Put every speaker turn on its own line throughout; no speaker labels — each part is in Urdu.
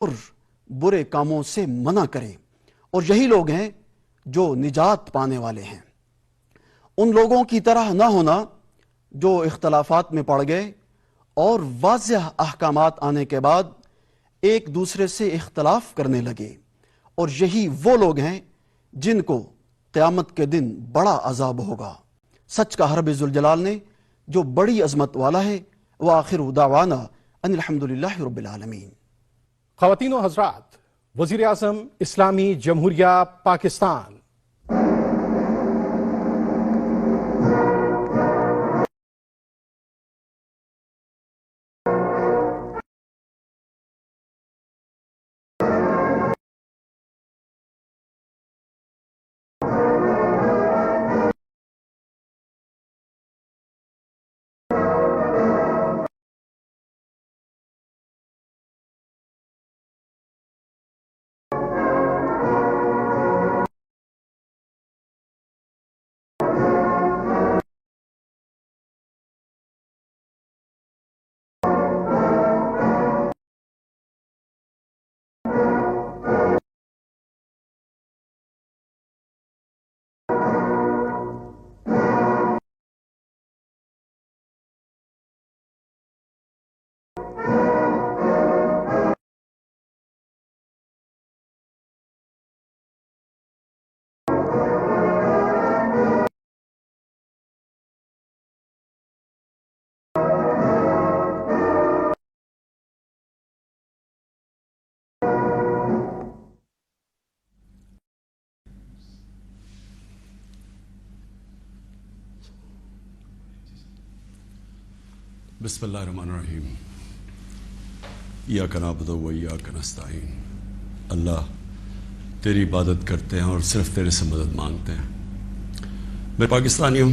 اور برے کاموں سے منع کریں، اور یہی لوگ ہیں جو نجات پانے والے ہیں۔ ان لوگوں کی طرح نہ ہونا جو اختلافات میں پڑ گئے اور واضح احکامات آنے کے بعد ایک دوسرے سے اختلاف کرنے لگے، اور یہی وہ لوگ ہیں جن کو قیامت کے دن بڑا عذاب ہوگا۔ سچ کا رب ذوالجلال نے جو بڑی عظمت والا ہے۔ وآخر دعوانا ان الحمدللہ رب العالمین۔
خواتین و حضرات، وزیر اعظم اسلامی جمہوریہ پاکستان
بسم اللہ الرحمن الرحیم۔ ایاک نعبد و ایاک نستعین۔ اللہ تیری عبادت کرتے ہیں اور صرف تیرے سے مدد مانگتے ہیں۔ میں پاکستانی ہوں۔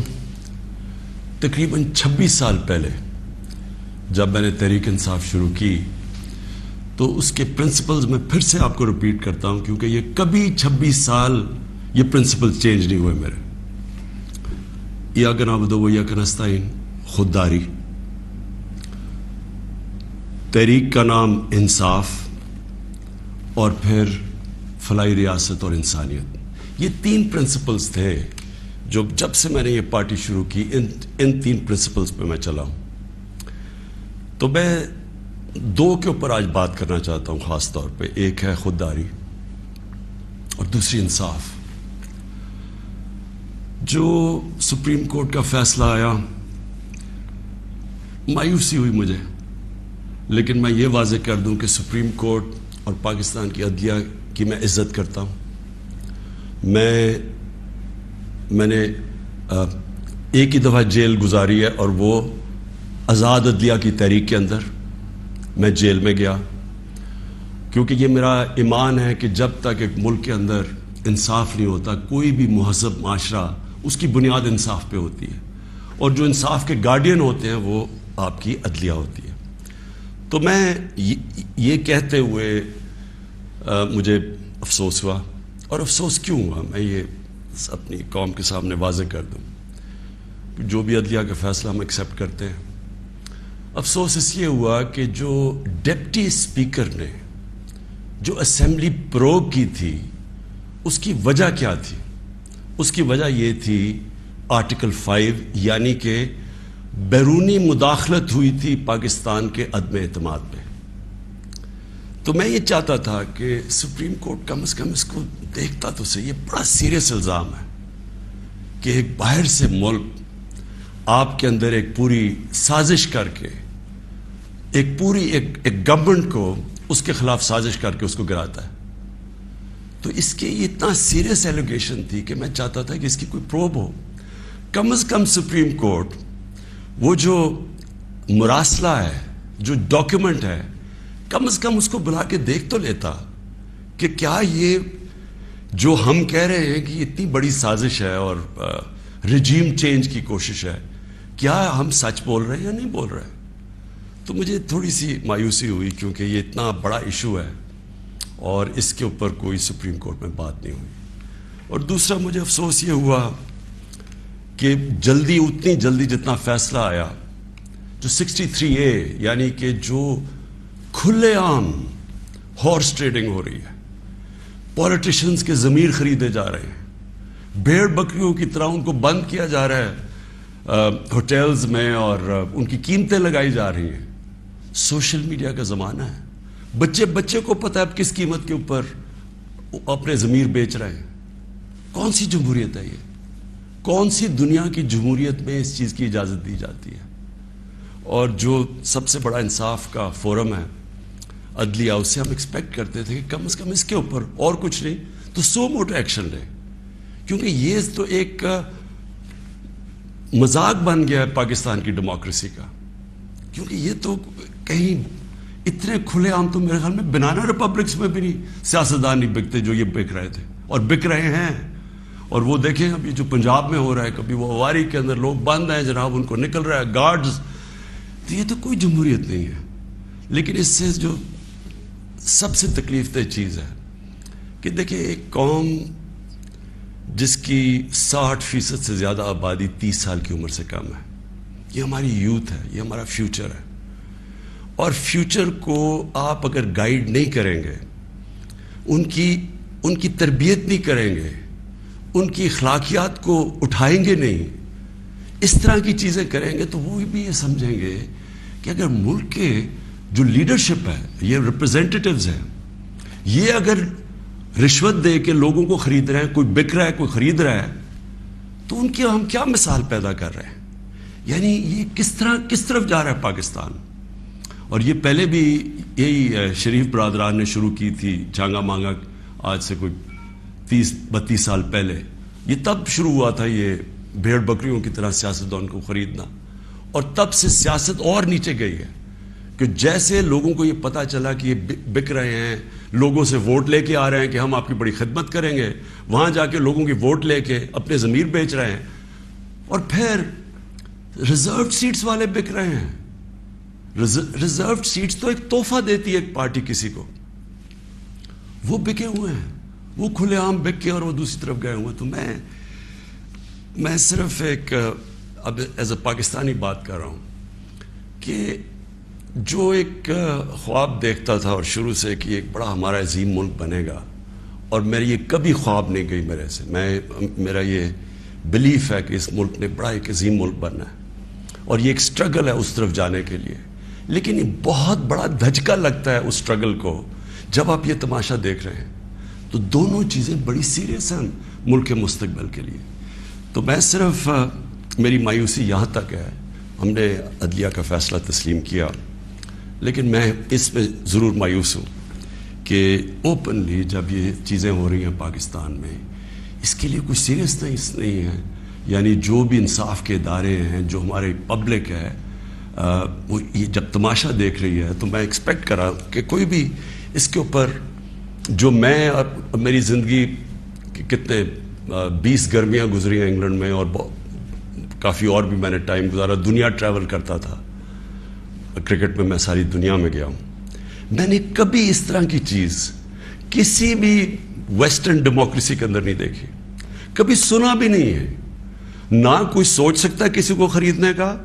تقریباً 26 سال پہلے جب میں نے تحریک انصاف شروع کی تو اس کے پرنسپلز میں پھر سے آپ کو ریپیٹ کرتا ہوں، کیونکہ یہ کبھی 26 سال یہ پرنسپل چینج نہیں ہوئے میرے۔ ایاک نعبد و ایاک نستعین، خودداری، تحریک کا نام انصاف، اور پھر فلاحی ریاست اور انسانیت۔ یہ 3 پرنسپلز تھے جو جب سے میں نے یہ پارٹی شروع کی ان 3 پرنسپلز پہ میں چلا ہوں۔ تو میں 2 کے اوپر آج بات کرنا چاہتا ہوں خاص طور پہ۔ ایک ہے خودداری اور دوسری انصاف۔ جو سپریم کورٹ کا فیصلہ آیا، مایوسی ہوئی مجھے، لیکن میں یہ واضح کر دوں کہ سپریم کورٹ اور پاکستان کی عدلیہ کی میں عزت کرتا ہوں۔ میں نے ایک ہی دفعہ جیل گزاری ہے، اور وہ آزاد عدلیہ کی تحریک کے اندر میں جیل میں گیا، کیونکہ یہ میرا ایمان ہے کہ جب تک ایک ملک کے اندر انصاف نہیں ہوتا، کوئی بھی مہذب معاشرہ، اس کی بنیاد انصاف پہ ہوتی ہے، اور جو انصاف کے گارڈین ہوتے ہیں وہ آپ کی عدلیہ ہوتی ہے۔ تو میں یہ کہتے ہوئے مجھے افسوس ہوا، اور افسوس کیوں ہوا میں یہ اپنی قوم کے سامنے واضح کر دوں۔ جو بھی عدلیہ کا فیصلہ ہم ایکسیپٹ کرتے ہیں، افسوس اس لیے ہوا کہ جو ڈپٹی اسپیکر نے جو اسمبلی پروگ کی تھی، اس کی وجہ کیا تھی؟ اس کی وجہ یہ تھی آرٹیکل 5، یعنی کہ بیرونی مداخلت ہوئی تھی پاکستان کے عدم اعتماد میں۔ تو میں یہ چاہتا تھا کہ سپریم کورٹ کم از کم اس کو دیکھتا تو صحیح۔ یہ بڑا سیریس الزام ہے کہ ایک باہر سے ملک آپ کے اندر ایک پوری سازش کر کے ایک گورنمنٹ کو اس کے خلاف سازش کر کے اس کو گراتا ہے۔ تو اس کی یہ اتنا سیریس ایلیگیشن تھی کہ میں چاہتا تھا کہ اس کی کوئی پروب ہو۔ کم از کم سپریم کورٹ وہ جو مراسلہ ہے، جو ڈاکیومنٹ ہے، کم از کم اس کو بلا کے دیکھ تو لیتا کہ کیا یہ جو ہم کہہ رہے ہیں کہ اتنی بڑی سازش ہے اور رجیم چینج کی کوشش ہے، کیا ہم سچ بول رہے ہیں یا نہیں بول رہے۔ تو مجھے تھوڑی سی مایوسی ہوئی، کیونکہ یہ اتنا بڑا ایشو ہے اور اس کے اوپر کوئی سپریم کورٹ میں بات نہیں ہوئی۔ اور دوسرا مجھے افسوس یہ ہوا کہ اتنی جلدی جتنا فیصلہ آیا، جو 63A، یعنی کہ جو کھلے عام ہارس ٹریڈنگ ہو رہی ہے, پولیٹیشنز کے ضمیر خریدے جا رہے ہیں, بھیڑ بکریوں کی طرح ان کو بند کیا جا رہا ہے ہوٹلز میں اور ان کی قیمتیں لگائی جا رہی ہیں. سوشل میڈیا کا زمانہ ہے, بچے کو پتہ ہے اب کس قیمت کے اوپر اپنے ضمیر بیچ رہے ہیں. کون سی جمہوریت ہے یہ؟ کون سی دنیا کی جمہوریت میں اس چیز کی اجازت دی جاتی ہے؟ اور جو سب سے بڑا انصاف کا فورم ہے عدلیہ, اس سے ہم ایکسپیکٹ کرتے تھے کہ کم از کم اس کے اوپر اور کچھ نہیں تو سو موٹو ایکشن لے, کیونکہ یہ تو ایک مذاق بن گیا ہے پاکستان کی ڈیموکریسی کا. کیونکہ یہ تو کہیں اتنے کھلے عام تو میرے خیال میں بنانا ریپبلکس میں بھی نہیں سیاستدان نہیں بکتے جو یہ بک رہے تھے اور بک رہے ہیں. اور وہ دیکھیں ابھی جو پنجاب میں ہو رہا ہے, کبھی وہ اواری کے اندر لوگ بند ہیں جناب, ان کو نکل رہا ہے گارڈز. تو یہ تو کوئی جمہوریت نہیں ہے. لیکن اس سے جو سب سے تکلیف دہ چیز ہے کہ دیکھیں ایک قوم جس کی 60% سے زیادہ آبادی 30 سال کی عمر سے کم ہے, یہ ہماری یوتھ ہے, یہ ہمارا فیوچر ہے. اور فیوچر کو آپ اگر گائیڈ نہیں کریں گے, ان کی تربیت نہیں کریں گے, ان کی اخلاقیات کو اٹھائیں گے نہیں, اس طرح کی چیزیں کریں گے, تو وہ بھی یہ سمجھیں گے کہ اگر ملک کے جو لیڈرشپ ہے, یہ ریپرزینٹیٹیوز ہیں, یہ اگر رشوت دے کے لوگوں کو خرید رہے ہیں, کوئی بک رہا ہے کوئی خرید رہا ہے, تو ان کی ہم کیا مثال پیدا کر رہے ہیں؟ یعنی یہ کس طرف جا رہا ہے پاکستان. اور یہ پہلے بھی یہی شریف برادران نے شروع کی تھی جھانگا مانگا, آج سے کوئی 30-32 سال پہلے. یہ تب شروع ہوا تھا یہ بھیڑ بکریوں کی طرح سیاستدان کو خریدنا, اور تب سے سیاست اور نیچے گئی ہے کہ جیسے لوگوں کو یہ پتا چلا کہ یہ بک رہے ہیں, لوگوں سے ووٹ لے کے آ رہے ہیں کہ ہم آپ کی بڑی خدمت کریں گے, وہاں جا کے لوگوں کی ووٹ لے کے اپنے ضمیر بیچ رہے ہیں, اور پھر ریزروڈ سیٹس والے بک رہے ہیں. ریزروڈ سیٹس تو ایک تحفہ دیتی ہے ایک پارٹی کسی کو, وہ بکے ہوئے ہیں, وہ کھلے عام بک کے اور وہ دوسری طرف گئے ہوئے. تو میں صرف ایک اب ایز اے پاکستانی بات کر رہا ہوں کہ جو ایک خواب دیکھتا تھا اور شروع سے کہ ایک بڑا ہمارا عظیم ملک بنے گا, اور میری یہ کبھی خواب نہیں گئی میرے سے, میرا یہ بلیف ہے کہ اس ملک نے بڑا ایک عظیم ملک بننا ہے, اور یہ ایک سٹرگل ہے اس طرف جانے کے لیے. لیکن یہ بہت بڑا دھچکا لگتا ہے اس سٹرگل کو جب آپ یہ تماشا دیکھ رہے ہیں. تو دونوں چیزیں بڑی سیریس ہیں ملک کے مستقبل کے لیے. تو میں صرف میری مایوسی یہاں تک ہے, ہم نے عدلیہ کا فیصلہ تسلیم کیا, لیکن میں اس میں ضرور مایوس ہوں کہ اوپنلی جب یہ چیزیں ہو رہی ہیں پاکستان میں, اس کے لیے کوئی سیریسنس نہیں ہے. یعنی جو بھی انصاف کے ادارے ہیں, جو ہمارے پبلک ہے, وہ یہ جب تماشا دیکھ رہی ہے, تو میں ایکسپیکٹ کرا کہ کوئی بھی اس کے اوپر, جو میں اور میری زندگی کتنے 20 گرمیاں گزری ہیں انگلینڈ میں, اور کافی اور بھی میں نے ٹائم گزارا, دنیا ٹریول کرتا تھا, کرکٹ میں میں ساری دنیا میں گیا ہوں. میں نے کبھی اس طرح کی چیز کسی بھی ویسٹرن ڈیموکریسی کے اندر نہیں دیکھی, کبھی سنا بھی نہیں ہے. نہ کوئی سوچ سکتا ہے کسی کو خریدنے کا,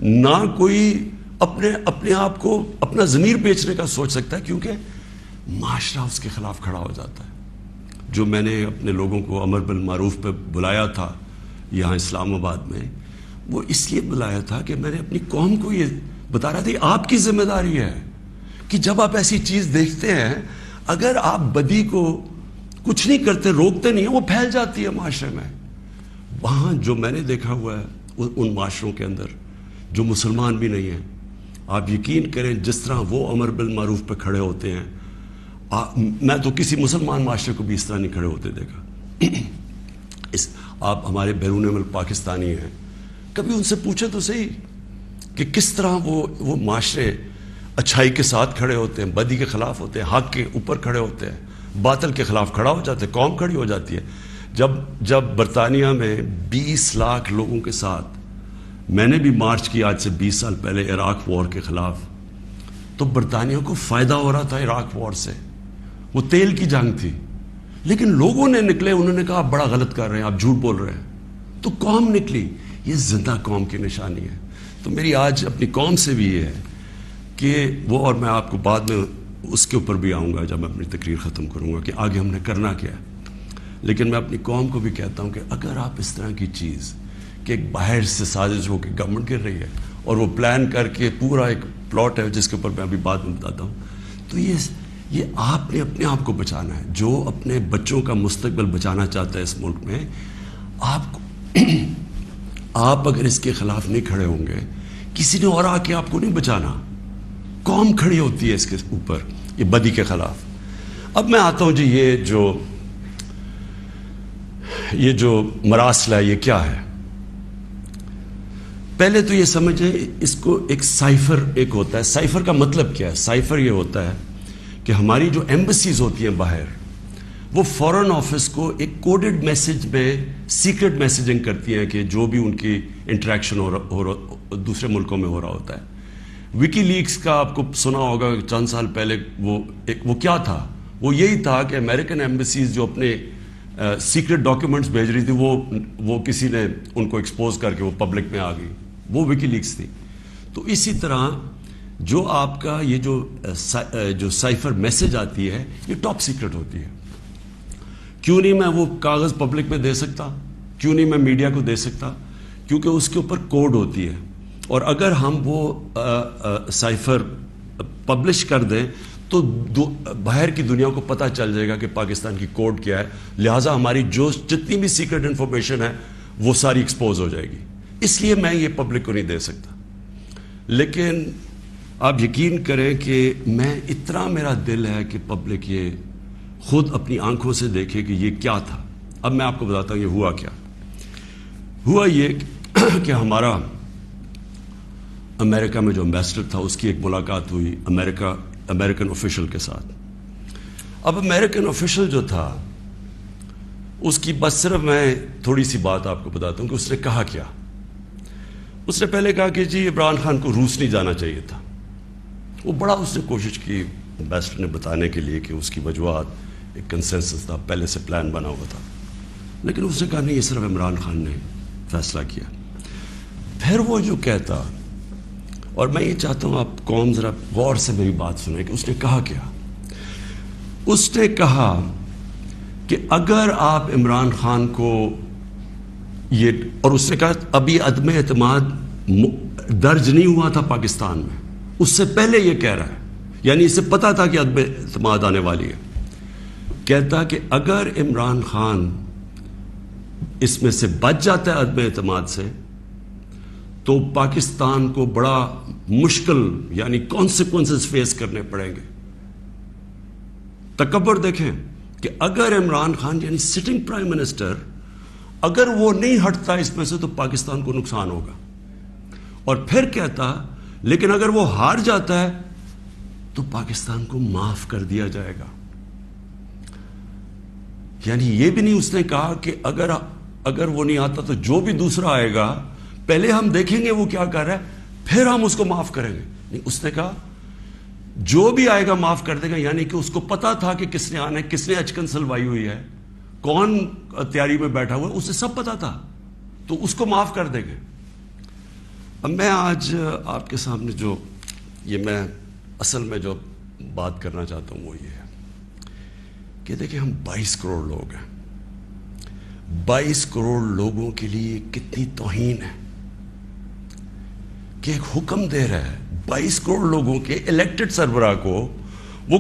نہ کوئی اپنے آپ کو اپنا ضمیر بیچنے کا سوچ سکتا ہے, کیونکہ معاشرہ اس کے خلاف کھڑا ہو جاتا ہے. جو میں نے اپنے لوگوں کو امر بالمعروف پہ بلایا تھا یہاں اسلام آباد میں, وہ اس لیے بلایا تھا کہ میں نے اپنی قوم کو یہ بتا رہا تھا کہ آپ کی ذمہ داری ہے کہ جب آپ ایسی چیز دیکھتے ہیں, اگر آپ بدی کو کچھ نہیں کرتے, روکتے نہیں ہیں, وہ پھیل جاتی ہے معاشرے میں. وہاں جو میں نے دیکھا ہوا ہے ان معاشروں کے اندر جو مسلمان بھی نہیں ہیں, آپ یقین کریں جس طرح وہ امر بالمعروف پہ کھڑے ہوتے ہیں, میں تو کسی مسلمان معاشرے کو بھی اس طرح نہیں کھڑے ہوتے دیکھا. آپ ہمارے بیرون ملک پاکستانی ہیں, کبھی ان سے پوچھے تو صحیح کہ کس طرح وہ معاشرے اچھائی کے ساتھ کھڑے ہوتے ہیں, بدی کے خلاف ہوتے ہیں, حق کے اوپر کھڑے ہوتے ہیں, باطل کے خلاف کھڑا ہو جاتے ہیں, قوم کھڑی ہو جاتی ہے. جب برطانیہ میں 20 لاکھ لوگوں کے ساتھ میں نے بھی مارچ کی آج سے 20 سال پہلے عراق وار کے خلاف, تو برطانیہ کو فائدہ ہو رہا تھا عراق وار سے, وہ تیل کی جنگ تھی, لیکن لوگوں نے نکلے, انہوں نے کہا آپ بڑا غلط کر رہے ہیں, آپ جھوٹ بول رہے ہیں, تو قوم نکلی. یہ زندہ قوم کی نشانی ہے. تو میری آج اپنی قوم سے بھی یہ ہے کہ وہ, اور میں آپ کو بعد میں اس کے اوپر بھی آؤں گا جب میں اپنی تقریر ختم کروں گا کہ آگے ہم نے کرنا کیا ہے. لیکن میں اپنی قوم کو بھی کہتا ہوں کہ اگر آپ اس طرح کی چیز کہ ایک باہر سے سازش ہو کے گورنمنٹ گر رہی ہے اور وہ پلان کر کے پورا ایک پلاٹ ہے جس کے اوپر میں ابھی بعد میں بتاتا ہوں, تو یہ آپ نے اپنے آپ کو بچانا ہے. جو اپنے بچوں کا مستقبل بچانا چاہتا ہے اس ملک میں, آپ اگر اس کے خلاف نہیں کھڑے ہوں گے, کسی نے اور آ کے آپ کو نہیں بچانا. قوم کھڑی ہوتی ہے اس کے اوپر, یہ بدی کے خلاف. اب میں آتا ہوں جی, یہ جو مراسلہ ہے یہ کیا ہے. پہلے تو یہ سمجھیں اس کو ایک سائفر ایک ہوتا ہے. سائفر کا مطلب کیا ہے؟ سائفر یہ ہوتا ہے کہ ہماری جو ایمبسیز ہوتی ہیں باہر, وہ فورن آفس کو ایک کوڈڈ میسج میں سیکرٹ میسیجنگ کرتی ہیں کہ جو بھی ان کی انٹریکشن دوسرے ملکوں میں ہو رہا ہوتا ہے. وکی لیکس کا آپ کو سنا ہوگا چند سال پہلے, وہ کیا تھا؟ وہ یہی تھا کہ امریکن ایمبسیز جو اپنے سیکرٹ ڈاکیومنٹس بھیج رہی تھی, وہ کسی نے ان کو ایکسپوز کر کے وہ پبلک میں آ گئی, وہ وکی لیکس تھی. تو اسی طرح جو آپ کا یہ جو سائفر میسج آتی ہے یہ ٹاپ سیکرٹ ہوتی ہے. کیوں نہیں میں وہ کاغذ پبلک میں دے سکتا؟ کیوں نہیں میں میڈیا کو دے سکتا؟ کیونکہ اس کے اوپر کوڈ ہوتی ہے, اور اگر ہم وہ سائفر پبلش کر دیں تو باہر کی دنیا کو پتہ چل جائے گا کہ پاکستان کی کوڈ کیا ہے. لہٰذا ہماری جتنی بھی سیکرٹ انفارمیشن ہے وہ ساری ایکسپوز ہو جائے گی. اس لیے میں یہ پبلک کو نہیں دے سکتا. لیکن آپ یقین کریں کہ میں اتنا میرا دل ہے کہ پبلک یہ خود اپنی آنکھوں سے دیکھے کہ یہ کیا تھا. اب میں آپ کو بتاتا ہوں یہ ہوا کیا. ہوا یہ کہ ہمارا امریکہ میں جو امبیسڈر تھا اس کی ایک ملاقات ہوئی امریکن آفیشل کے ساتھ. اب امریکن آفیشل جو تھا اس کی بس صرف میں تھوڑی سی بات آپ کو بتاتا ہوں کہ اس نے کہا کیا. اس نے پہلے کہا کہ جی عمران خان کو روس نہیں جانا چاہیے تھا. وہ بڑا اس نے کوشش کی امبیسڈر نے بتانے کے لیے کہ اس کی وجوہات, ایک کنسنسس تھا, پہلے سے پلان بنا ہوا تھا. لیکن اس نے کہا نہیں, یہ صرف عمران خان نے فیصلہ کیا. پھر وہ جو کہتا, اور میں یہ چاہتا ہوں آپ قوم ذرا غور سے میری بات سنیں کہ اس نے کہا کیا. اس نے کہا کہ اگر آپ عمران خان کو یہ, اور اس نے کہا ابھی عدم اعتماد درج نہیں ہوا تھا پاکستان میں, اس سے پہلے یہ کہہ رہا ہے, یعنی اسے پتا تھا کہ عدم اعتماد آنے والی ہے. کہتا کہ اگر عمران خان اس میں سے بچ جاتا ہے عدم اعتماد سے, تو پاکستان کو بڑا مشکل یعنی کانسیکوینسز فیس کرنے پڑیں گے. تکبر دیکھیں کہ اگر عمران خان یعنی سٹنگ پرائم منسٹر اگر وہ نہیں ہٹتا اس میں سے تو پاکستان کو نقصان ہوگا. اور پھر کہتا لیکن اگر وہ ہار جاتا ہے تو پاکستان کو معاف کر دیا جائے گا. یعنی یہ بھی نہیں اس نے کہا کہ اگر وہ نہیں آتا تو جو بھی دوسرا آئے گا پہلے ہم دیکھیں گے وہ کیا کر رہا ہے پھر ہم اس کو معاف کریں گے. نہیں, اس نے کہا جو بھی آئے گا معاف کر دے گا. یعنی کہ اس کو پتا تھا کہ کس نے آنا ہے, کس نے اچکن سلوائی ہوئی ہے, کون تیاری میں بیٹھا ہوا ہے, اسے سب پتا تھا, تو اس کو معاف کر دیں گے. اب میں آج آپ کے سامنے جو میں اصل میں جو بات کرنا چاہتا ہوں وہ یہ ہے کہ دیکھیں ہم 22 کروڑ لوگ ہیں. 22 کروڑ لوگوں کے لیے کتنی توہین ہے کہ ایک حکم دے رہا ہے 22 کروڑ لوگوں کے الیکٹڈ سربراہ کو. وہ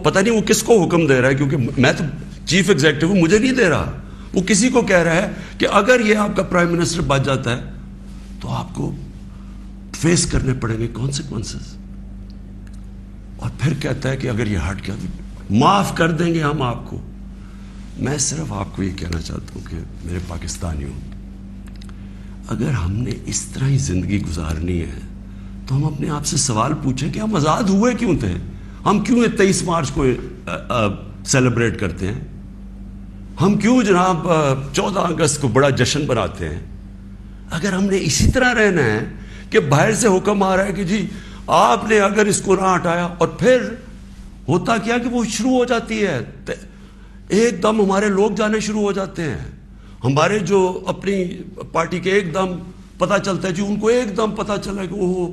پتہ نہیں وہ کس کو حکم دے رہا ہے, کیونکہ میں تو چیف ایگزیکٹو ہوں, مجھے نہیں دے رہا. وہ کسی کو کہہ رہا ہے کہ اگر یہ آپ کا پرائم منسٹر بچ جاتا ہے تو آپ کو فیس کرنے پڑیں گے کانسیکوینسز. اور پھر کہتا ہے کہ اگر یہ ہٹ گیا تو معاف کر دیں گے ہم آپ کو. میں صرف آپ کو یہ کہنا چاہتا ہوں کہ میرے پاکستانیوں, اگر ہم نے اس طرح ہی زندگی گزارنی ہے تو ہم اپنے آپ سے سوال پوچھیں کہ ہم آزاد ہوئے کیوں تھے. ہم کیوں 23 مارچ کو سیلیبریٹ کرتے ہیں, ہم کیوں جناب 14 اگست کو بڑا جشن بناتے ہیں. اگر ہم نے اسی طرح رہنا ہے کہ باہر سے حکم آ رہا ہے کہ جی آپ نے اگر اس کو نہ ہٹایا, اور پھر ہوتا کیا کہ وہ شروع ہو جاتی ہے, ایک دم ہمارے لوگ جانے شروع ہو جاتے ہیں. ہمارے جو اپنی پارٹی کے ایک دم پتہ چلتا ہے جی ان کو ایک دم پتہ چلا کہ وہ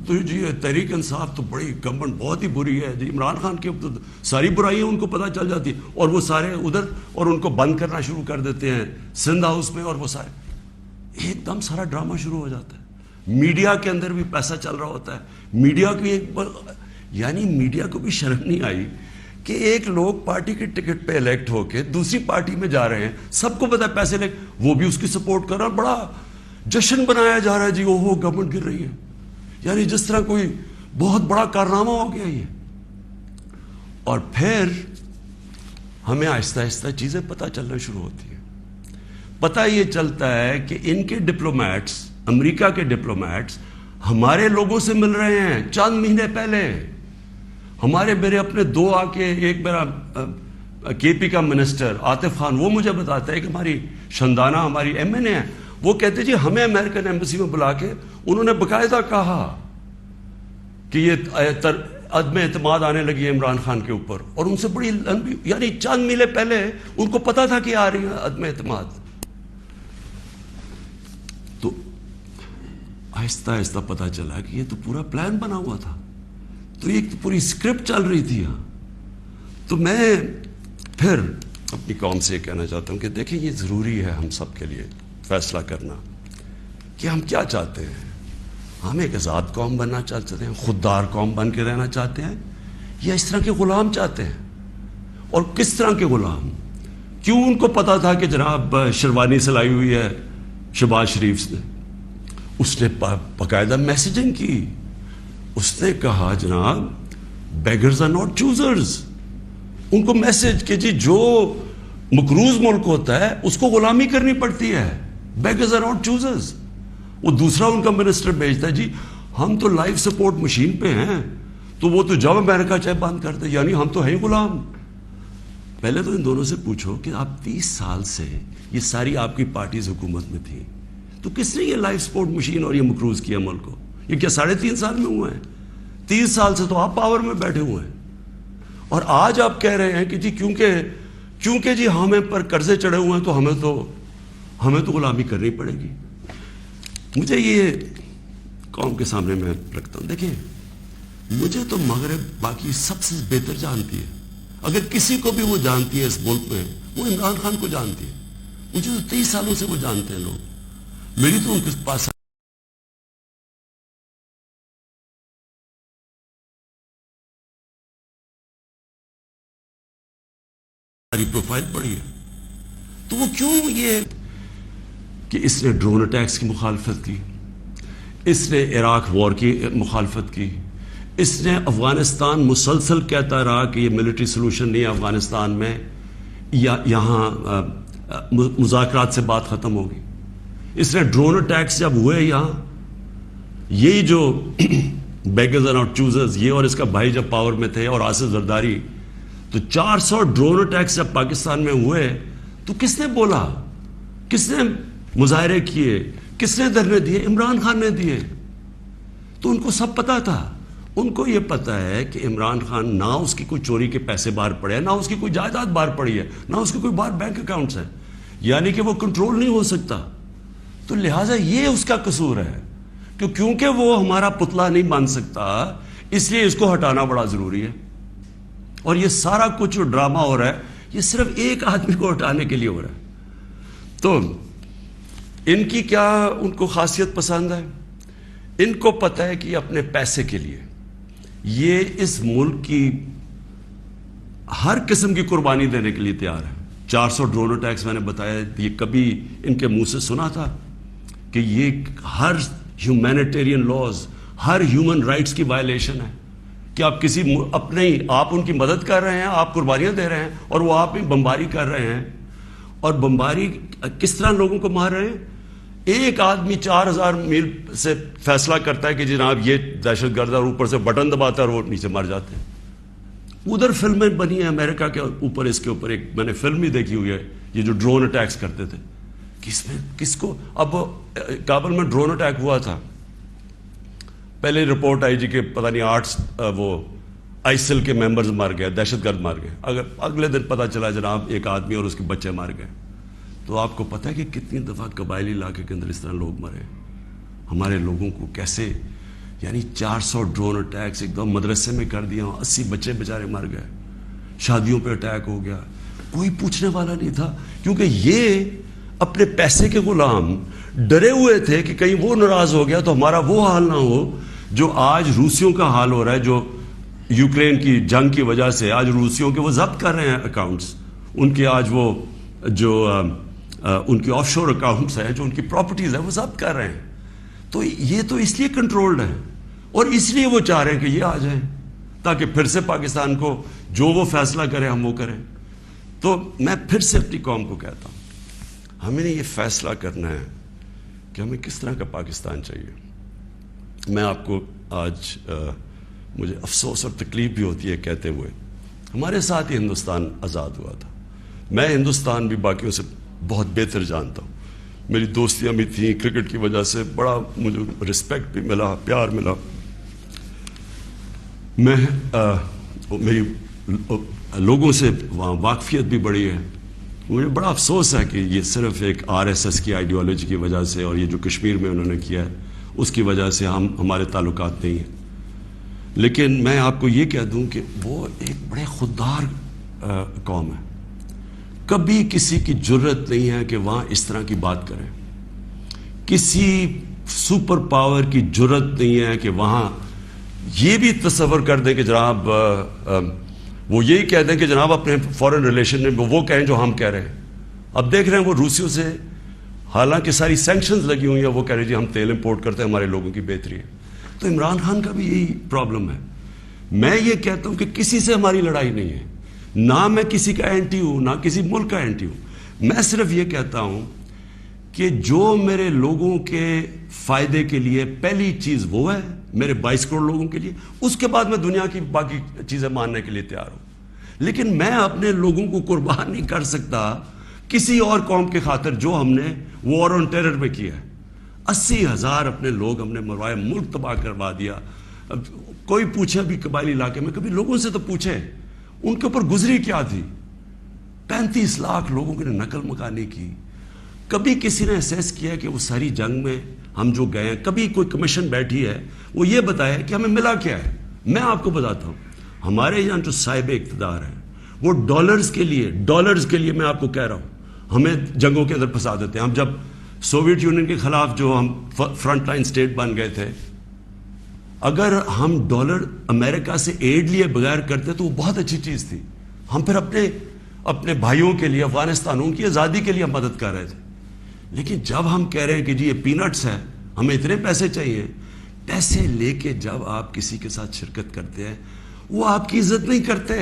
تو جی تحریک انصاف تو بڑی گورنمنٹ بہت ہی بری ہے جی، عمران خان کی تو ساری برائیاں ان کو پتہ چل جاتی ہیں اور وہ سارے ادھر اور ان کو بند کرنا شروع کر دیتے ہیں سندھ ہاؤس میں، اور وہ سارے ایک دم سارا ڈرامہ شروع ہو جاتا ہے۔ میڈیا کے اندر بھی پیسہ چل رہا ہوتا ہے، میڈیا کی یعنی میڈیا کو بھی شرم نہیں آئی کہ ایک لوگ پارٹی کے ٹکٹ پہ الیکٹ ہو کے دوسری پارٹی میں جا رہے ہیں، سب کو پتا ہے پیسے لے، وہ بھی اس کی سپورٹ کر رہا، بڑا جشن بنایا جا رہا ہے جی، اوہو گورنمنٹ گر رہی ہے، یعنی جس طرح کوئی بہت بڑا کارنامہ ہو گیا یہ۔ اور پھر ہمیں آہستہ آہستہ چیزیں پتہ چلنا شروع ہوتی ہیں۔ پتہ یہ چلتا ہے کہ ان کے ڈپلومیٹس، امریکہ کے ڈپلومیٹس ہمارے لوگوں سے مل رہے ہیں چند مہینے پہلے۔ میرے اپنے دو آ کے، ایک میرا کے پی کا منسٹر عاطف خان، وہ مجھے بتاتا ہے کہ ہماری شندانہ ہماری ایم این اے ہے، وہ کہتے جی ہمیں امریکن ایمبیسی میں بلا کے انہوں نے باقاعدہ کہا کہ یہ عدم اعتماد آنے لگی ہے عمران خان کے اوپر، اور ان سے بڑی لمبی، یعنی چند مہینے پہلے ان کو پتا تھا کہ آ رہی ہے عدم اعتماد۔ تو آہستہ آہستہ پتا چلا کہ یہ تو پورا پلان بنا ہوا تھا، تو یہ پوری اسکرپٹ چل رہی تھی یہاں۔ تو میں پھر اپنی قوم سے یہ کہنا چاہتا ہوں کہ دیکھیں یہ ضروری ہے ہم سب کے لیے فیصلہ کرنا کہ ہم کیا چاہتے ہیں۔ ہم ایک آزاد قوم بننا چاہتے ہیں، خوددار قوم بن کے رہنا چاہتے ہیں، یا اس طرح کے غلام چاہتے ہیں؟ اور کس طرح کے غلام؟ کیوں ان کو پتا تھا کہ جناب شیروانی سلائی ہوئی ہے شہباز شریف نے؟ اس نے باقاعدہ میسیجنگ کی، اس نے کہا جناب بیگرز آر ناٹ چوزرز، ان کو میسج کہ جی جو مقروض ملک ہوتا ہے اس کو غلامی کرنی پڑتی ہے، بیگرز آر ناٹ چوزرز۔ وہ دوسرا ان کا منسٹر بھیجتا ہے جی ہم تو لائف سپورٹ مشین پہ ہیں، تو وہ تو جب امریکہ چاہے بند کر دے، یعنی ہم تو ہیں غلام۔ پہلے تو ان دونوں سے پوچھو کہ آپ 30 سال سے یہ ساری آپ کی پارٹیز حکومت میں تھی، تو کس نے یہ لائف سپورٹ مشین اور یہ مقروض کیا ملک کو؟ یہ کیا 3.5 سال میں ہوئے ہیں؟ 30 سال سے تو آپ پاور میں بیٹھے ہوئے ہیں، اور آج آپ کہہ رہے ہیں کہ جی کیونکہ جی ہمیں پر قرضے چڑھے ہوئے ہیں تو ہمیں تو غلامی کرنی پڑے گی۔ مجھے یہ قوم کے سامنے میں رکھتا ہوں، دیکھیں مجھے تو مغرب باقی سب سے بہتر جانتی ہے، اگر کسی کو بھی وہ جانتی ہے اس ملک میں وہ عمران خان کو جانتی ہے۔ مجھے تو 30 سالوں سے وہ جانتے ہیں لوگ، میری تو ان کے پاس پروفائل پڑی ہے۔ تو وہ کیوں یہ کہ اس نے ڈرون اٹیکس کی مخالفت کی، اس نے عراق وار کی مخالفت کی، اس نے افغانستان مسلسل کہتا رہا کہ یہ ملٹری سلوشن نہیں ہے افغانستان میں، یا یہاں مذاکرات سے بات ختم ہوگی۔ اس نے ڈرون اٹیکس جب ہوئے یہاں، یہی جو بیگرز آر ناٹ چوزرز، یہ اور اس کا بھائی جب پاور میں تھے اور آصف زرداری، تو 400 ڈرون اٹیکس جب پاکستان میں ہوئے تو کس نے بولا، کس نے مظاہرے کیے، کس نے دھرنے دیے؟ عمران خان نے دیے۔ تو ان کو سب پتا تھا، ان کو یہ پتا ہے کہ عمران خان نہ اس کی کوئی چوری کے پیسے باہر پڑے ہیں، نہ اس کی کوئی جائیداد باہر پڑی ہے، نہ اس کے کوئی باہر بینک اکاؤنٹس ہیں، یعنی کہ وہ کنٹرول نہیں ہو سکتا۔ تو لہٰذا یہ اس کا قصور ہے کہ کیونکہ وہ ہمارا پتلا نہیں بن سکتا، اس لیے اس کو ہٹانا بڑا ضروری ہے۔ اور یہ سارا کچھ جو ڈرامہ ہو رہا ہے یہ صرف ایک آدمی کو ہٹانے کے لیے ہو رہا ہے۔ تو ان کی کیا ان کو خاصیت پسند ہے؟ ان کو پتہ ہے کہ یہ اپنے پیسے کے لیے یہ اس ملک کی ہر قسم کی قربانی دینے کے لیے تیار ہے۔ 400 ڈرون اٹیکس میں نے بتایا، یہ کبھی ان کے منہ سے سنا تھا کہ یہ ہر ہیومینیٹیرین لاز، ہر ہیومن رائٹس کی وائلیشن ہے کہ آپ کسی آپ ان کی مدد کر رہے ہیں، آپ قربانیاں دے رہے ہیں، اور وہ آپ بمباری کر رہے ہیں۔ اور بمباری کس طرح لوگوں کو مار رہے ہیں؟ ایک آدمی 4000 میل سے فیصلہ کرتا ہے کہ جناب یہ دہشت گرد، اور اوپر سے بٹن دباتا ہے اور وہ نیچے مر جاتے ہیں۔ ادھر فلمیں بنی ہیں امریکہ کے اوپر، اس کے اوپر ایک میں نے فلم بھی دیکھی ہوئی ہے، یہ جو ڈرون اٹیکس کرتے تھے، کس کو اب کابل میں ڈرون اٹیک ہوا تھا، پہلے رپورٹ آئی جی کہ پتہ نہیں 8 وہ آئیسل کے ممبرز مار گئے، دہشت گرد مار گئے، اگر اگلے دن پتہ چلا جناب ایک آدمی اور اس کے بچے مار گئے۔ تو آپ کو پتہ ہے کہ کتنی دفعہ قبائلی علاقے کے اندر اس طرح لوگ مرے، ہمارے لوگوں کو کیسے، یعنی 400 ڈرون اٹیکس ایک دم مدرسے میں کر دیا, 80 بچے بیچارے مر گئے, شادیوں پہ اٹیک ہو گیا, کوئی پوچھنے والا نہیں تھا, کیونکہ یہ اپنے پیسے کے غلام ڈرے ہوئے تھے کہ کہیں وہ ناراض ہو گیا تو ہمارا وہ حال نہ ہو جو آج روسیوں کا حال ہو رہا ہے, جو یوکرین کی جنگ کی وجہ سے آج روسیوں کے وہ ضبط کر رہے ہیں اکاؤنٹس, ان کے آج وہ جو ان کی آف شور اکاؤنٹس ہیں, جو ان کی پراپرٹیز ہیں وہ ضبط کر رہے ہیں. تو یہ تو اس لیے کنٹرولڈ ہے اور اس لیے وہ چاہ رہے ہیں کہ یہ آ جائیں تاکہ پھر سے پاکستان کو جو وہ فیصلہ کرے ہم وہ کریں. تو میں پھر سے اپنی قوم کو کہتا ہوں, ہمیں نے یہ فیصلہ کرنا ہے کہ ہمیں کس طرح کا پاکستان چاہیے. میں آپ کو آج مجھے افسوس اور تکلیف بھی ہوتی ہے کہتے ہوئے, ہمارے ساتھ ہی ہندوستان آزاد ہوا تھا. میں ہندوستان بھی باقیوں سے بہت بہتر جانتا ہوں, میری دوستیاں بھی تھیں, کرکٹ کی وجہ سے بڑا مجھے رسپیکٹ بھی ملا, پیار ملا. میں میری لوگوں سے وہاں واقفیت بھی بڑی ہے. مجھے بڑا افسوس ہے کہ یہ صرف ایک RSS کی آئیڈیالوجی کی وجہ سے اور یہ جو کشمیر میں انہوں نے کیا ہے اس کی وجہ سے ہمارے تعلقات نہیں ہیں. لیکن میں آپ کو یہ کہہ دوں کہ وہ ایک بڑے خوددار قوم ہے. کبھی کسی کی جرت نہیں ہے کہ وہاں اس طرح کی بات کریں. کسی سپر پاور کی جرت نہیں ہے کہ وہاں یہ بھی تصور کر دیں کہ جناب وہ یہی کہہ دیں کہ جناب اپنے فورن ریلیشن میں وہ کہیں جو ہم کہہ رہے ہیں. اب دیکھ رہے ہیں وہ روسیوں سے حالانکہ ساری سینکشنز لگی ہوئی ہیں, وہ کہہ رہے جی ہم تیل امپورٹ کرتے ہیں, ہمارے لوگوں کی بہتری ہے. تو عمران خان کا بھی یہی پرابلم ہے. میں یہ کہتا ہوں کہ کسی سے ہماری لڑائی نہیں ہے, نہ میں کسی کا اینٹی ہوں نہ کسی ملک کا اینٹی ہوں. میں صرف یہ کہتا ہوں کہ جو میرے لوگوں کے فائدے کے لیے پہلی چیز وہ ہے, میرے 22 کروڑ لوگوں کے لیے, اس کے بعد میں دنیا کی باقی چیزیں ماننے کے لیے تیار ہوں. لیکن میں اپنے لوگوں کو قربان نہیں کر سکتا کسی اور قوم کے خاطر جو ہم نے وار آن ٹیرر میں کیا ہے. 80,000 اپنے لوگ ہم نے مروائے, ملک تباہ کروا دیا. اب کوئی پوچھے بھی قبائلی علاقے میں, کبھی لوگوں سے تو پوچھے ان کے اوپر گزری کیا تھی. 35 لاکھ لوگوں کی نقل مکانی کی. کبھی کسی نے اسیس کیا کہ وہ ساری جنگ میں ہم جو گئے ہیں, کبھی کوئی کمیشن بیٹھی ہے وہ یہ بتایا کہ ہمیں ملا کیا ہے. میں آپ کو بتاتا ہوں, ہمارے یہاں جو صاحب اقتدار ہیں وہ ڈالرز کے لیے میں آپ کو کہہ رہا ہوں ہمیں جنگوں کے اندر پھنسا دیتے ہیں. ہم جب سوویت یونین کے خلاف جو ہم فرنٹ لائن سٹیٹ بن گئے تھے, اگر ہم ڈالر امریکہ سے ایڈ لیے بغیر کرتے تو وہ بہت اچھی چیز تھی. ہم پھر اپنے بھائیوں کے لیے, افغانستانوں کی آزادی کے لیے مدد کر رہے تھے. لیکن جب ہم کہہ رہے ہیں کہ جی یہ پینٹس ہے, ہمیں اتنے پیسے چاہیے, پیسے لے کے جب آپ کسی کے ساتھ شرکت کرتے ہیں وہ آپ کی عزت نہیں کرتے.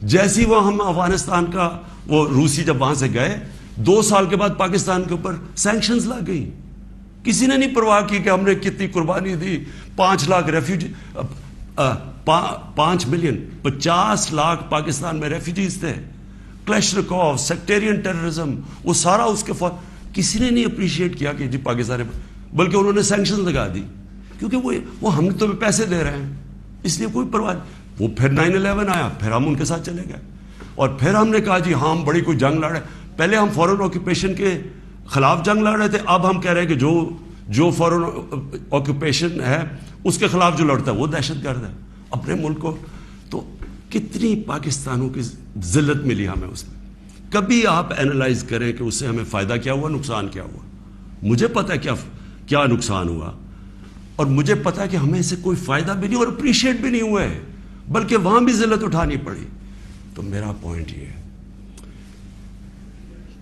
جیسی وہ ہم افغانستان کا وہ روسی جب وہاں سے گئے 2 سال کے بعد پاکستان کے اوپر سینکشنز لگ گئی. کسی نے نہیں پرواہ کی کہ ہم نے کتنی قربانی دی. 5 لاکھ ریفیوجی, 5 ملین 50 لاکھ پاکستان میں ریفیوجیز تھے. کلیشنکوف, سیکٹیرین ٹیررزم, وہ سارا اس کے کسی نے نہیں اپریشیٹ کیا کہ جی پاکستان, بلکہ انہوں نے سینکشن لگا دی کیونکہ وہ ہم تو پیسے دے رہے ہیں, اس لیے کوئی پرواہ نہیں. وہ پھر 9/11 آیا, پھر ہم ان کے ساتھ چلے گئے اور پھر ہم نے کہا جی ہاں ہم بڑی کوئی جنگ لڑ رہے ہیں. پہلے ہم فورن آکوپیشن کے خلاف جنگ لڑ رہے تھے, اب ہم کہہ رہے ہیں کہ جو فورن آکوپیشن ہے اس کے خلاف جو لڑتا ہے وہ دہشت گرد ہے اپنے ملک کو. تو کتنی پاکستانوں کی ذلت ملی ہمیں اس میں. کبھی آپ اینالائز کریں کہ اس سے ہمیں فائدہ کیا ہوا, نقصان کیا ہوا. مجھے پتا ہے کیا نقصان ہوا, اور مجھے پتا ہے کہ ہمیں اس سے کوئی فائدہ بھی نہیں اور اپریشیٹ بھی نہیں ہوئے, بلکہ وہاں بھی ذلت اٹھانی پڑی. تو میرا پوائنٹ یہ ہے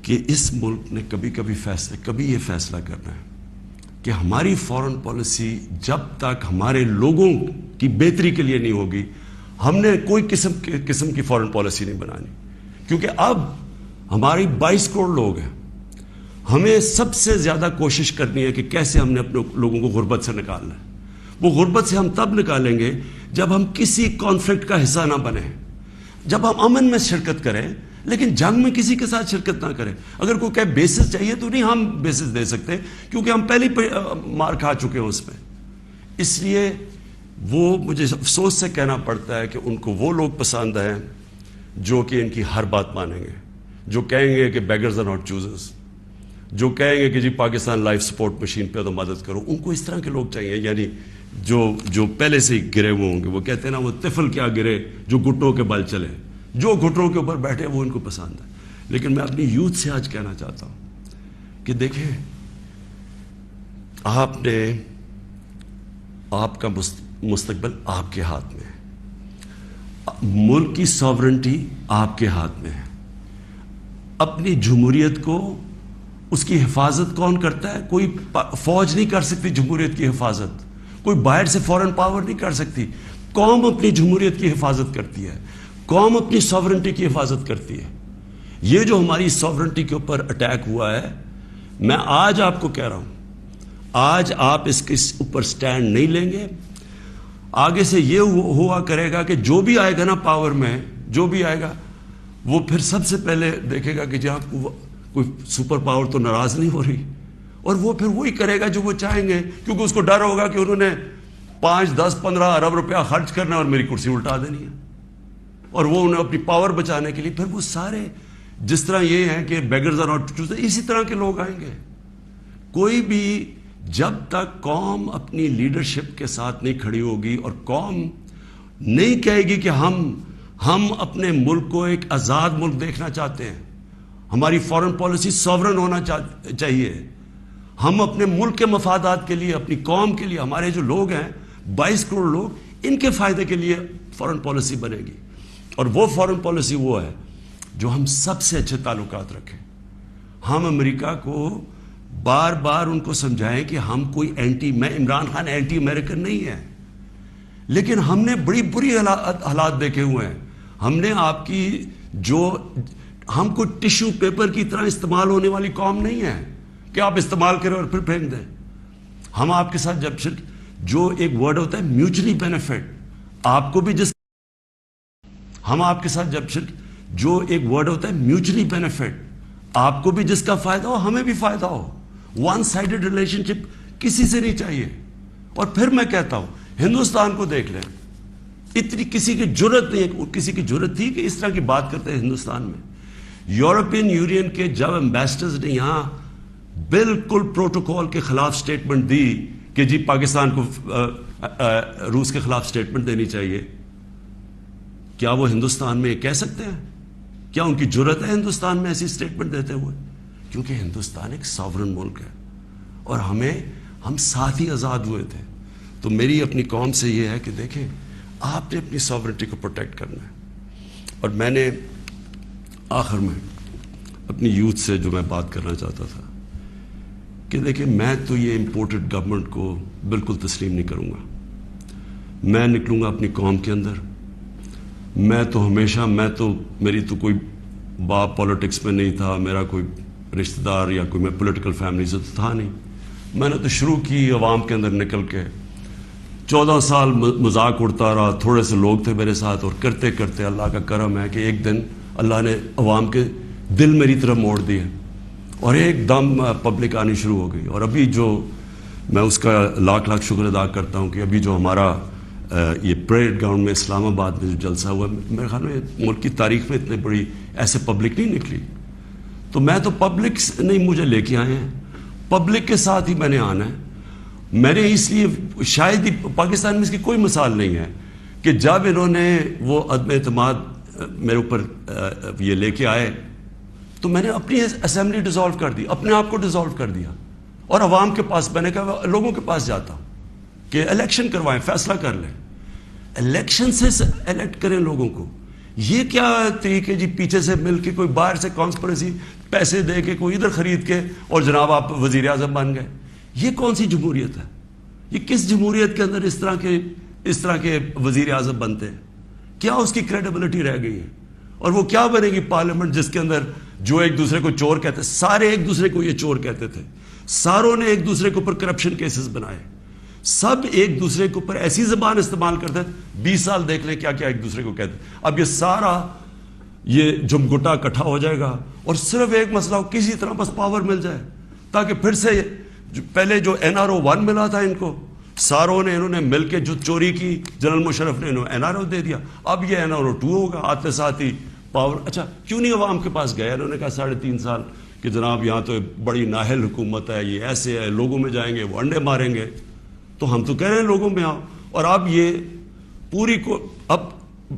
کہ اس ملک نے کبھی یہ فیصلہ کرنا ہے کہ ہماری فورن پالیسی جب تک ہمارے لوگوں کی بہتری کے لیے نہیں ہوگی, ہم نے کوئی قسم کی فورن پالیسی نہیں بنانی. کیونکہ اب ہماری 22 کروڑ لوگ ہیں, ہمیں سب سے زیادہ کوشش کرنی ہے کہ کیسے ہم نے اپنے لوگوں کو غربت سے نکالنا ہے. وہ غربت سے ہم تب نکالیں گے جب ہم کسی کانفلکٹ کا حصہ نہ بنیں, جب ہم امن میں شرکت کریں لیکن جنگ میں کسی کے ساتھ شرکت نہ کریں. اگر کوئی کہ بیسس چاہیے تو نہیں ہم بیسس دے سکتے, کیونکہ ہم پہلے مار کھا چکے ہیں اس میں. اس لیے وہ مجھے افسوس سے کہنا پڑتا ہے کہ ان کو وہ لوگ پسند ہیں جو کہ ان کی ہر بات مانیں گے, جو کہیں گے کہ بیگرز آر ناٹ چوزرز, جو کہیں گے کہ جی پاکستان لائف سپورٹ مشین پہ تو مدد کرو، ان کو اس طرح کے لوگ چاہیے، یعنی جو پہلے سے ہی گرے ہوئے ہوں گے. وہ کہتے ہیں نا وہ طفل کیا گرے جو گھٹنوں کے بل چلے، جو گھٹنوں کے اوپر بیٹھے وہ ان کو پسند ہے. لیکن میں اپنی یوتھ سے آج کہنا چاہتا ہوں کہ دیکھیں آپ کا مستقبل آپ کے ہاتھ میں ہے، ملک کی ساورنٹی آپ کے ہاتھ میں ہے. اپنی جمہوریت کو، اس کی حفاظت کون کرتا ہے؟ کوئی فوج نہیں کر سکتی جمہوریت کی حفاظت، کوئی باہر سے فورن پاور نہیں کر سکتی. قوم اپنی جمہوریت کی حفاظت کرتی ہے، قوم اپنی ساورنٹی کی حفاظت کرتی ہے. یہ جو ہماری ساورنٹی کے اوپر اٹیک ہوا ہے، میں آج آپ کو کہہ رہا ہوں، آج آپ اس کے اوپر سٹینڈ نہیں لیں گے، آگے سے یہ ہوا کرے گا کہ جو بھی آئے گا نا پاور میں، جو بھی آئے گا وہ پھر سب سے پہلے دیکھے گا کہ جہاں کوئی سپر پاور تو ناراض نہیں ہو رہی، اور وہ پھر وہی کرے گا جو وہ چاہیں گے، کیونکہ اس کو ڈر ہوگا کہ انہوں نے 5, 10, 15 ارب روپیہ خرچ کرنا اور میری کرسی الٹا دینی ہے. اور وہ انہیں اپنی پاور بچانے کے لیے پھر وہ سارے، جس طرح یہ ہیں کہ بیگرز آر ناٹ چوزر، اسی طرح کے لوگ آئیں گے. کوئی بھی جب تک قوم اپنی لیڈرشپ کے ساتھ نہیں کھڑی ہوگی اور قوم نہیں کہے گی کہ ہم اپنے ملک کو ایک آزاد ملک دیکھنا چاہتے ہیں، ہماری فارن پالیسی ساورن ہونا چاہیے، ہم اپنے ملک کے مفادات کے لیے، اپنی قوم کے لیے، ہمارے جو لوگ ہیں 22 کروڑ لوگ، ان کے فائدے کے لیے فارن پالیسی بنے گی. اور وہ فارن پالیسی وہ ہے جو ہم سب سے اچھے تعلقات رکھیں. ہم امریکہ کو بار بار ان کو سمجھائیں کہ ہم کوئی میں عمران خان اینٹی امریکن نہیں ہے، لیکن ہم نے بڑی بری حالات دیکھے ہوئے ہیں. ہم نے آپ کی ہم کو ٹشو پیپر کی طرح استعمال ہونے والی قوم نہیں ہے کہ آپ استعمال کریں اور پھر پھینک دیں. ہم آپ کے ساتھ جو ایک ورڈ ہوتا ہے میوچلی بینیفٹ، آپ کو بھی ہم آپ کے ساتھ جو ایک ورڈ ہوتا ہے میوچلی بینیفٹ، آپ کو بھی جس کا فائدہ ہو ہمیں بھی فائدہ ہو. ون سائیڈڈ ریلیشن شپ کسی سے نہیں چاہیے. اور پھر میں کہتا ہوں ہندوستان کو دیکھ لیں، اتنی کسی کی جرت نہیں، کسی کی جرت تھی کہ اس طرح کی بات کرتے ہیں ہندوستان میں. یورپین یونین کے جب ایمبیسڈرز نے یہاں بالکل پروٹوکول کے خلاف سٹیٹمنٹ دی کہ جی پاکستان کو روس کے خلاف سٹیٹمنٹ دینی چاہیے، کیا وہ ہندوستان میں کہہ سکتے ہیں؟ کیا ان کی جرت ہے ہندوستان میں ایسی سٹیٹمنٹ دیتے ہوئے؟ کیونکہ ہندوستان ایک ساورن ملک ہے اور ہم ساتھ ہی آزاد ہوئے تھے. تو میری اپنی قوم سے یہ ہے کہ دیکھیں آپ نے اپنی ساورنٹی کو پروٹیکٹ کرنا ہے. اور میں نے آخر میں اپنی یوتھ سے جو میں بات کرنا چاہتا تھا کہ دیکھیں میں تو یہ امپورٹڈ گورنمنٹ کو بالکل تسلیم نہیں کروں گا. میں نکلوں گا اپنی قوم کے اندر. میں تو میری تو کوئی باپ پالیٹکس میں نہیں تھا، میرا کوئی رشتہ دار یا کوئی میں پولیٹیکل فیملی سے تو تھا نہیں. میں نے تو شروع کی عوام کے اندر نکل کے 14 سال مذاق اڑتا رہا. تھوڑے سے لوگ تھے میرے ساتھ، اور کرتے کرتے اللہ کا کرم ہے کہ ایک دن اللہ نے عوام کے دل میری طرف موڑ دیے اور ایک دم پبلک آنی شروع ہو گئی. اور ابھی جو میں اس کا لاکھ لاکھ شکر ادا کرتا ہوں کہ ابھی جو ہمارا یہ پریڈ گراؤنڈ میں اسلام آباد میں جو جلسہ ہوا، میرے خیال میں ملک کی تاریخ میں اتنے بڑی ایسے پبلک نہیں نکلی. تو میں تو پبلک نہیں مجھے لے کے آئے ہیں، پبلک کے ساتھ ہی میں نے آنا ہے. میں نے اس لیے شاید ہی پاکستان میں اس کی کوئی مثال نہیں ہے کہ جب انہوں نے وہ عدم اعتماد میرے اوپر یہ لے کے آئے تو میں نے اپنی اسمبلی ڈیزالو کر دی، اپنے آپ کو ڈیزالو کر دیا اور عوام کے پاس میں نے کہا لوگوں کے پاس جاتا ہوں کہ الیکشن کروائیں، فیصلہ کر لیں، الیکشن سے الیکٹ کریں لوگوں کو. یہ کیا طریقے جی پیچھے سے مل کے کوئی باہر سے کانسپریسی پیسے دے کے کوئی ادھر خرید کے اور جناب آپ وزیر اعظم بن گئے؟ یہ کون سی جمہوریت ہے؟ یہ کس جمہوریت کے اندر اس طرح کے وزیر اعظم بنتے ہیں؟ کیا اس کی کریڈیبلٹی رہ گئی ہے؟ اور وہ کیا بنے گی پارلیمنٹ جس کے اندر جو ایک دوسرے کو چور کہتے، سارے ایک دوسرے کو یہ چور کہتے تھے، ساروں نے ایک دوسرے کے اوپر کرپشن کیسز بنائے، سب ایک دوسرے کے اوپر ایسی زبان استعمال کرتے تھے. 20 سال دیکھ لیں کیا کیا ایک دوسرے کو کہتے. اب یہ سارا یہ جمگٹا اکٹھا ہو جائے گا اور صرف ایک مسئلہ ہو، کسی طرح بس پاور مل جائے تاکہ پھر سے پہلے جو NRO 1 ملا تھا ان کو ساروں نے، انہوں نے مل کے جو چوری کی جنرل مشرف نے انہوں NRO دے دیا. اب یہ NRO 2 ہوگا، آتے ساتھ ہی پاور. اچھا کیوں نہیں عوام کے پاس گئے؟ انہوں نے کہا 3.5 سال کہ جناب یہاں تو بڑی نااہل حکومت ہے, یہ ایسے ہے, لوگوں میں جائیں گے وہ انڈے ماریں گے. تو ہم تو کہہ رہے ہیں لوگوں میں آؤ, اور آپ یہ پوری کو اب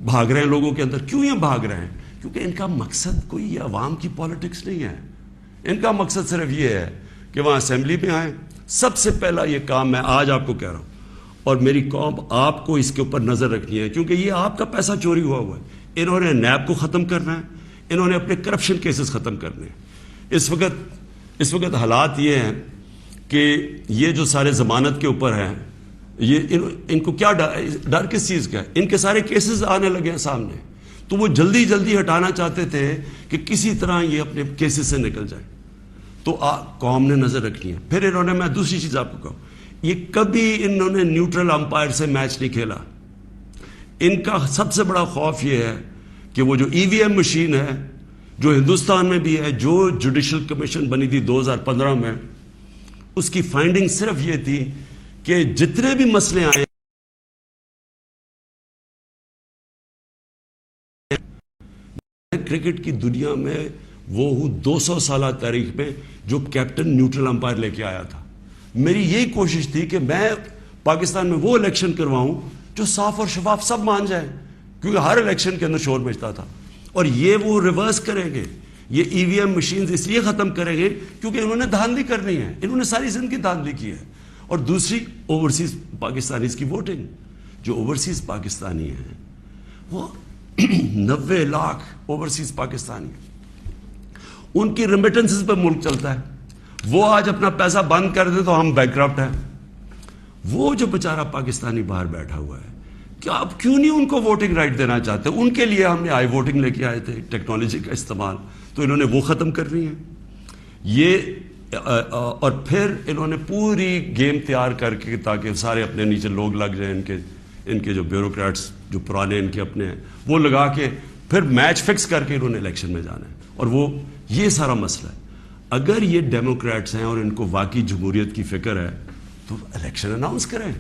بھاگ رہے ہیں لوگوں کے اندر. کیوں یہ بھاگ رہے ہیں؟ کیونکہ ان کا مقصد کوئی عوام کی پالیٹکس نہیں ہے. ان کا مقصد صرف یہ ہے کہ وہاں اسمبلی میں آئیں. سب سے پہلا یہ کام میں آج آپ کو کہہ رہا ہوں, اور میری قوم آپ کو اس کے اوپر نظر رکھنی ہے, کیونکہ یہ آپ کا پیسہ چوری ہوا ہے. انہوں نے نیب کو ختم کرنا ہے, انہوں نے اپنے کرپشن کیسز ختم کرنے ہیں. اس وقت حالات یہ ہیں کہ یہ جو سارے ضمانت کے اوپر ہیں, یہ ان کو کیا ڈر کس چیز کا ہے؟ ان کے سارے کیسز آنے لگے ہیں سامنے, تو وہ جلدی جلدی ہٹانا چاہتے تھے کہ کسی طرح یہ اپنے کیسز سے نکل جائے. تو قوم نے نظر رکھنی ہے. پھر انہوں نے, میں دوسری چیز آپ کو کہوں, یہ کبھی انہوں نے نیوٹرل امپائر سے میچ نہیں کھیلا. ان کا سب سے بڑا خوف یہ ہے کہ وہ جو ای وی ایم مشین ہے جو ہندوستان میں بھی ہے, جو جوڈیشل کمیشن بنی تھی 2015 میں, اس کی فائنڈنگ صرف یہ تھی کہ جتنے بھی مسئلے آئے کرکٹ کی دنیا میں وہ ہوں 200 سالہ تاریخ میں جو کیپٹن نیوٹرل امپائر لے کے آیا تھا. میری یہی کوشش تھی کہ میں پاکستان میں وہ الیکشن کرواؤں جو صاف اور شفاف سب مان جائیں, کیونکہ ہر الیکشن کے اندر شور مچتا تھا. اور یہ وہ ریورس کریں گے, یہ ای وی ایم مشینز اس لیے ختم کریں گے کیونکہ انہوں نے دھاندلی کرنی ہے. انہوں نے ساری زندگی دھاندلی کی ہے. اور دوسری اوورسیز پاکستانیز کی ووٹنگ, جو اوورسیز پاکستانی ہیں وہ 90 لاکھ اوورسیز پاکستانی, ان کی ریمیٹنسز پہ ملک چلتا ہے. وہ آج اپنا پیسہ بند کر دے تو ہم بینکرپٹ ہیں. وہ جو بیچارہ پاکستانی باہر بیٹھا ہوا ہے, کیا آپ کیوں نہیں ان کو ووٹنگ رائٹ دینا چاہتے؟ ان کے لیے ہم نے آئی ووٹنگ لے کے آئے تھے, ٹیکنالوجی کا استعمال, تو انہوں نے وہ ختم کرنی ہے. یہ اور پھر انہوں نے پوری گیم تیار کر کے, تاکہ سارے اپنے نیچے لوگ لگ جائیں, ان کے جو بیوروکریٹس جو پرانے ان کے اپنے ہیں وہ لگا کے پھر میچ فکس کر کے انہوں نے الیکشن میں جانا ہے. اور وہ یہ سارا مسئلہ ہے. اگر یہ ڈیموکریٹس ہیں اور ان کو واقعی جمہوریت کی فکر ہے تو الیکشن اناؤنس کریں.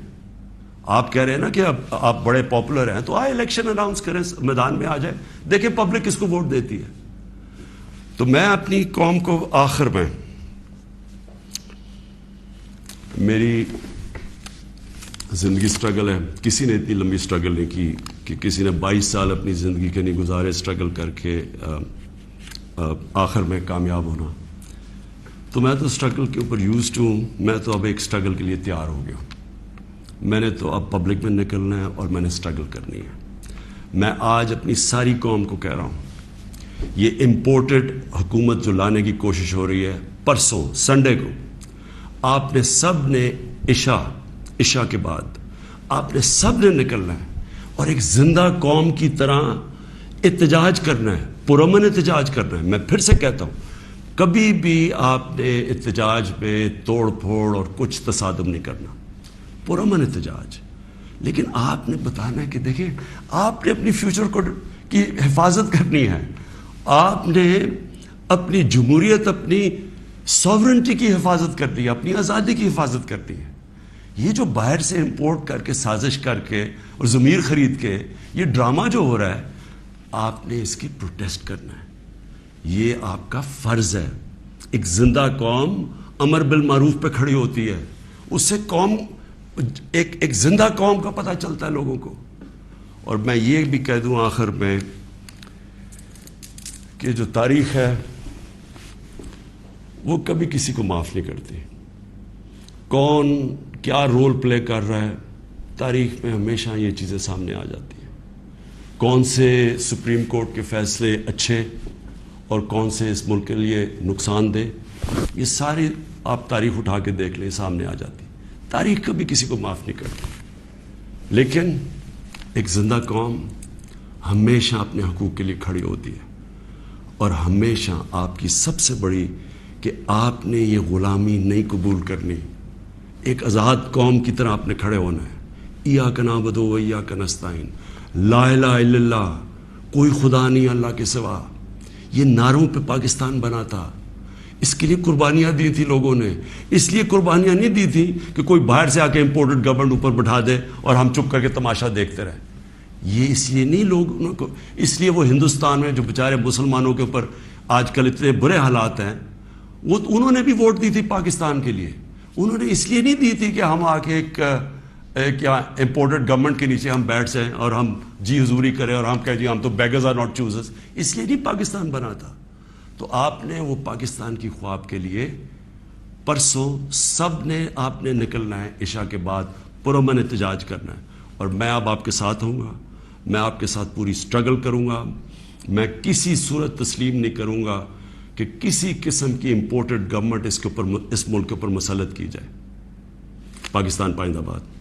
آپ کہہ رہے ہیں نا کہ اب آپ بڑے پاپولر ہیں, تو آئے الیکشن اناؤنس کریں, میدان میں آ جائے, دیکھیں پبلک کس کو ووٹ دیتی ہے. تو میں اپنی قوم کو آخر میں, میری زندگی سٹرگل ہے, کسی نے اتنی لمبی سٹرگل نہیں کی کہ کسی نے 22 سال اپنی زندگی کے نہیں گزارے سٹرگل کر کے آخر میں کامیاب ہونا. تو میں تو سٹرگل کے اوپر یوزڈ ہوں. میں تو اب ایک سٹرگل کے لیے تیار ہو گیا ہوں. میں نے تو اب پبلک میں نکلنا ہے اور میں نے سٹرگل کرنی ہے. میں آج اپنی ساری قوم کو کہہ رہا ہوں, یہ امپورٹڈ حکومت جو لانے کی کوشش ہو رہی ہے, پرسوں سنڈے کو آپ نے سب نے عشاء کے بعد آپ نے سب نے نکلنا ہے اور ایک زندہ قوم کی طرح احتجاج کرنا ہے, پرامن احتجاج کرنا ہے. میں پھر سے کہتا ہوں, کبھی بھی آپ نے احتجاج میں توڑ پھوڑ اور کچھ تصادم نہیں کرنا, پرامن احتجاج. لیکن آپ نے بتانا ہے کہ دیکھیں آپ نے اپنی فیوچر کو کی حفاظت کرنی ہے, آپ نے اپنی جمہوریت, اپنی سوورنٹی کی حفاظت کرنی ہے, اپنی آزادی کی حفاظت کرنی ہے. یہ جو باہر سے امپورٹ کر کے سازش کر کے اور ضمیر خرید کے یہ ڈرامہ جو ہو رہا ہے, آپ نے اس کی پروٹیسٹ کرنا ہے. یہ آپ کا فرض ہے. ایک زندہ قوم امر بالمعروف پہ کھڑی ہوتی ہے, اس سے قوم ایک زندہ قوم کا پتہ چلتا ہے لوگوں کو. اور میں یہ بھی کہہ دوں آخر میں کہ جو تاریخ ہے وہ کبھی کسی کو معاف نہیں کرتی. کون کیا رول پلے کر رہا ہے, تاریخ میں ہمیشہ یہ چیزیں سامنے آ جاتی ہیں. کون سے سپریم کورٹ کے فیصلے اچھے اور کون سے اس ملک کے لیے نقصان دہ, یہ ساری آپ تاریخ اٹھا کے دیکھ لیں, سامنے آ جاتی. تاریخ کبھی کسی کو معاف نہیں کرتی. لیکن ایک زندہ قوم ہمیشہ اپنے حقوق کے لیے کھڑی ہوتی ہے, اور ہمیشہ آپ کی سب سے بڑی کہ آپ نے یہ غلامی نہیں قبول کرنی. ایک آزاد قوم کی طرح آپ نے کھڑے ہونا ہے. ایاک نعبد و ایاک نستعین, لا الہ الا اللہ, کوئی خدا نہیں اللہ کے سوا. یہ نعروں پہ پاکستان بنا تھا, اس کے لیے قربانیاں دی تھی لوگوں نے. اس لیے قربانیاں نہیں دی تھی کہ کوئی باہر سے آ کے امپورٹڈ گورنمنٹ اوپر بٹھا دے اور ہم چپ کر کے تماشا دیکھتے رہیں. یہ اس لیے نہیں لوگوں کو, اس لیے وہ ہندوستان میں جو بیچارے مسلمانوں کے اوپر آج کل اتنے برے حالات ہیں, وہ انہوں نے بھی ووٹ دی تھی پاکستان کے لیے. انہوں نے اس لیے نہیں دی تھی کہ ہم آ کے ایک امپورٹڈ گورنمنٹ کے نیچے ہم بیٹھ جائیں اور ہم جی حضوری کریں اور ہم کہیں جی ہم تو بیگرز آر ناٹ چوزرز. اس لیے نہیں پاکستان بنا تھا. تو آپ نے وہ پاکستان کی خواب کے لیے پرسوں سب نے آپ نے نکلنا ہے, عشاء کے بعد پرامن احتجاج کرنا ہے. اور میں اب آپ کے ساتھ ہوں گا, میں آپ کے ساتھ پوری سٹرگل کروں گا. میں کسی صورت تسلیم نہیں کروں گا کہ کسی قسم کی امپورٹڈ گورنمنٹ اس ملک کے اوپر مسلط کی جائے. پاکستان پائندہ باد.